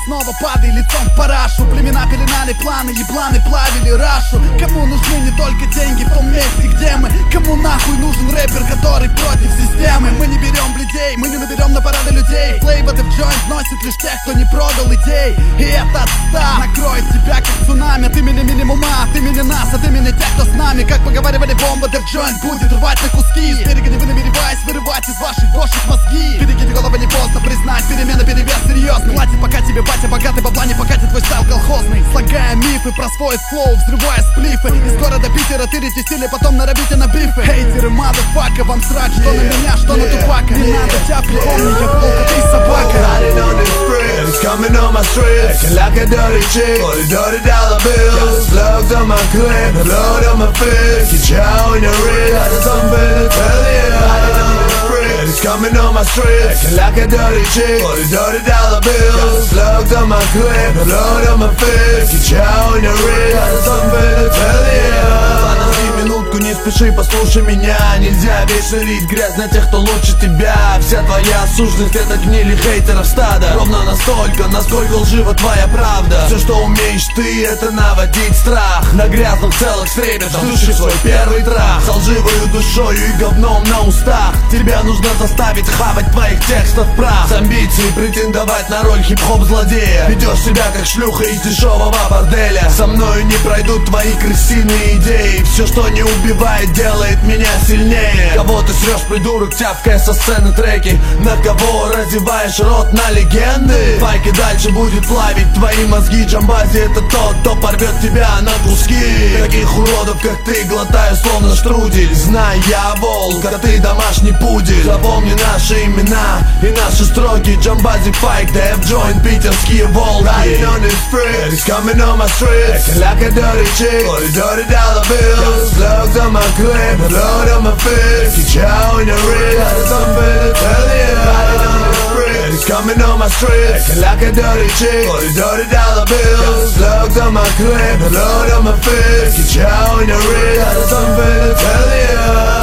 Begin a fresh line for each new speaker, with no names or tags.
снова падай лицом в парашу. Племена пеленали планы, ебланы плавили рашу. Кому нужны не только деньги в том месте, где мы? Кому нахуй нужен рэпер, который против системы? Мы не берем блядей, мы не наберем на парады людей. Флейботы в джойнт носит лишь тех, кто не продал идей. И этот став накроет тебя как цунами. От имени минимума, от имени нас, от имени тех, кто с нами. Как поговаривали, бомба Дef Joint будет рвать на куски. С берега не вы намереваясь вырывать из ваших бошек мозги. Берегите головы, не поздно признать, перемена перевес серьезный. Хватит, пока тебе батя богатый, бабла не покатит твой стайл колхозный. Слагая мифы про свой флоу, взрывая сплифы. Из города Питера тырите стили, потом наробите на бифы. Хейтеры, мазафака, вам срать, что на меня, что на тупака. Не надо тебя припомни, я волк, ты собака.
It's coming on my streets, acting like a dirty chick, for the dirty dollar bills. Slugs on my clip, blood on my fist. Get you out in the wrist, got something to tell you. It's coming on my streets, acting like a dirty chick, for the dirty dollar bills. Slugs on my clip, blood on my fist. Get you out in the wrist, got something to tell you. Минутку не спеши, послушай меня. Нельзя вечно лить грязь на тех, кто лучше тебя. Вся твоя сущность это гнили хейтеров стада. Ровно настолько, насколько лжива твоя правда. Все, что умеешь ты, это наводить страх. На грязных целых стребежах души свой первый трах. С лживою душою и говном на устах. Тебя нужно заставить хавать твоих текстов прах. С амбицией претендовать на роль хип-хоп злодея. Ведешь себя как шлюха из дешевого борделя. Со мною не пройдут твои крысиные идеи. Все, что не убивает, делает меня сильнее. Кого ты срешь, придурок, тявкая со сцены треки? На кого разеваешь рот, на легенды? Файки дальше будет плавить твои мозги. Джамбази это тот, кто порвет тебя на куски. Таких уродов, как ты, глотаю словно штрудель. Знай, я волк, а ты домашний пудель. Запомни наши имена и наши строки. Джамбази, Файк, Def Joint, питерские волки. Riding on this freight, it's coming on my streets, acting like a dirty chick, for the dirty dollar bills. Slugs on my clip, blood on my fist. Get you out in the wrist, got something to tell you. Riding on this freight, it's coming on my streets, acting like a dirty chick, for the dirty dollar bills. Slugs on my clip, blood on my fist. Get you out in the wrist, got something to tell you.